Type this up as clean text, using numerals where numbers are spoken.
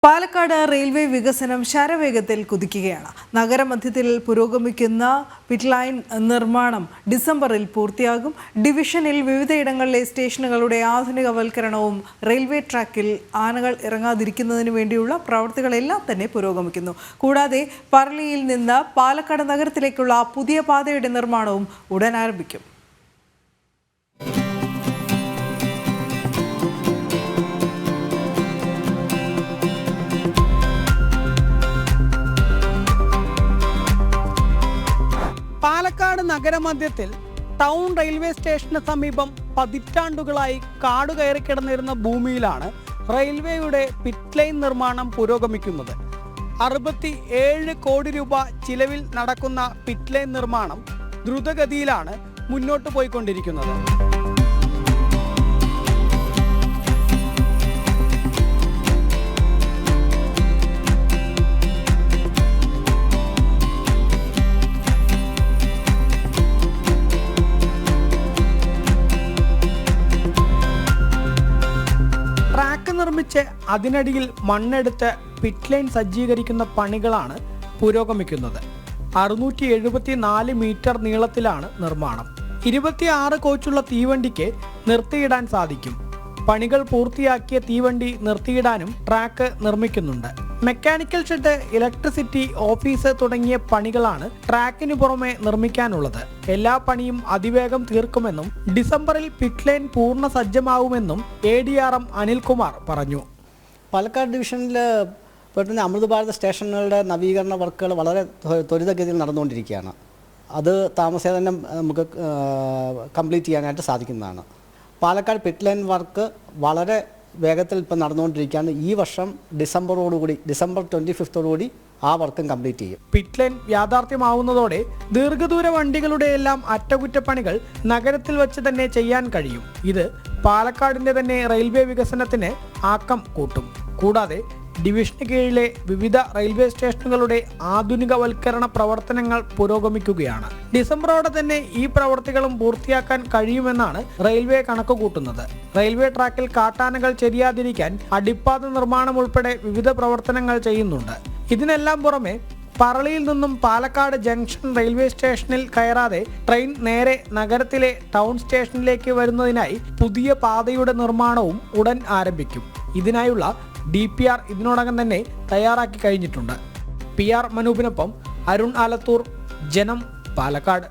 Palakkad railway വികസനം ശരവേഗത്തിൽ കുതിക്കുകയാണ്. നഗരമധ്യത്തിൽ പുരോഗമിക്കുന്ന pit line നിർമ്മാണം ഡിസംബറിൽ പൂർത്തിയാകും. ഡിവിഷനിൽ വിവിധയിടങ്ങളിലെ സ്റ്റേഷനുകളുടെ ആധുനികവൽക്കരണവും റെയിൽവേ ട്രാക്കിൽ ആനകൾ ഇറങ്ങാതിരിക്കുന്നതിന് വേണ്ടിയുള്ള പ്രവൃത്തികളെല്ലാം തന്നെ പുരോഗമിക്കുന്നു. കൂടാതെ പറളിയിൽ നിന്ന് പാലക്കാട് നഗരത്തിലേക്കുള്ള പുതിയ പാതയുടെ നിർമ്മാണവും ഉടൻ ആരംഭിക്കും. പാലക്കാട് നഗരമധ്യത്തിൽ ടൗൺ റെയിൽവേ സ്റ്റേഷന് സമീപം പതിറ്റാണ്ടുകളായി കാടു കയറിക്കിടന്നിരുന്ന ഭൂമിയിലാണ് റെയിൽവേയുടെ പിറ്റ് ലൈൻ നിർമ്മാണം പുരോഗമിക്കുന്നത്. 67 കോടി രൂപ ചിലവിൽ നടക്കുന്ന പിറ്റ് ലൈൻ നിർമ്മാണം ദ്രുതഗതിയിലാണ് മുന്നോട്ട് പോയിക്കൊണ്ടിരിക്കുന്നത്. ട്രാക്ക് നിർമ്മിച്ച് അതിനടിയിൽ മണ്ണെടുത്ത് പിറ്റ് ലൈൻ സജ്ജീകരിക്കുന്ന പണികളാണ് പുരോഗമിക്കുന്നത്. 674 മീറ്റർ നീളത്തിലാണ് നിർമ്മാണം. 26 കോച്ചുള്ള തീവണ്ടിക്ക് നിർത്തിയിടാൻ സാധിക്കും. പണികൾ പൂർത്തിയാക്കിയ തീവണ്ടി നിർത്തിയിടാനും ട്രാക്ക് നിർമ്മിക്കുന്നുണ്ട്. മെക്കാനിക്കൽ ഷെഡ്, ഇലക്ട്രിസിറ്റി ഓഫീസ് തുടങ്ങിയ പണികളാണ് ട്രാക്കിനു പുറമെ നിർമ്മിക്കാനുള്ളത്. എല്ലാ പണിയും അതിവേഗം തീർക്കുമെന്നും ഡിസംബറിൽ പിറ്റ് ലൈൻ പൂർണ്ണ സജ്ജമാവുമെന്നും ADRM അനിൽകുമാർ പറഞ്ഞു. പാലക്കാട് ഡിവിഷനിൽ പെട്ടെന്ന് അമൃത് ഭാരത് സ്റ്റേഷനുകളുടെ നവീകരണ വർക്കുകൾ വളരെ ത്വരിതഗതിയിൽ നടന്നുകൊണ്ടിരിക്കുകയാണ്. അത് താമസിയാതെ തന്നെ നമുക്ക് കംപ്ലീറ്റ് ചെയ്യാനായിട്ട് സാധിക്കുന്നതാണ്. പാലക്കാട് പിറ്റ് ലൈൻ വർക്ക് വളരെ വേഗത്തിൽ ഇപ്പം നടന്നുകൊണ്ടിരിക്കുകയാണ്. ഈ വർഷം ഡിസംബർ 25 ആ വർക്കും കംപ്ലീറ്റ് ചെയ്യും. പിറ്റ് ലൈൻ യാഥാർത്ഥ്യമാവുന്നതോടെ ദീർഘദൂര വണ്ടികളുടെ എല്ലാം അറ്റകുറ്റപ്പണികൾ നഗരത്തിൽ വെച്ച് തന്നെ ചെയ്യാൻ കഴിയും. ഇത് പാലക്കാടിന്റെ തന്നെ റെയിൽവേ വികസനത്തിന് ആക്കം കൂട്ടും. കൂടാതെ ഡിവിഷന് കീഴിലെ വിവിധ റെയിൽവേ സ്റ്റേഷനുകളുടെ ആധുനികവൽക്കരണ പ്രവർത്തനങ്ങൾ പുരോഗമിക്കുകയാണ്. ഡിസംബറോടെ തന്നെ ഈ പ്രവർത്തികളും പൂർത്തിയാക്കാൻ കഴിയുമെന്നാണ് റെയിൽവേ കണക്ക് കൂട്ടുന്നത്. റെയിൽവേ ട്രാക്കിൽ കാട്ടാനകൾ ചെരിയാതിരിക്കാൻ അടിപ്പാത നിർമ്മാണം ഉൾപ്പെടെ വിവിധ പ്രവർത്തനങ്ങൾ ചെയ്യുന്നുണ്ട്. ഇതിനെല്ലാം പുറമെ പറളിയിൽ നിന്നും പാലക്കാട് ജംഗ്ഷൻ റെയിൽവേ സ്റ്റേഷനിൽ കയറാതെ ട്രെയിൻ നേരെ നഗരത്തിലെ ടൗൺ സ്റ്റേഷനിലേക്ക് വരുന്നതിനായി പുതിയ പാതയുടെ നിർമ്മാണവും ഉടൻ ആരംഭിക്കും. ഇതിനായുള്ള DPR ഇതിനോടകം തന്നെ തയ്യാറാക്കി കഴിഞ്ഞിട്ടുണ്ട്. PR മനൂപിനൊപ്പം അരുൺ ആലത്തൂർ, ജനം, പാലക്കാട്.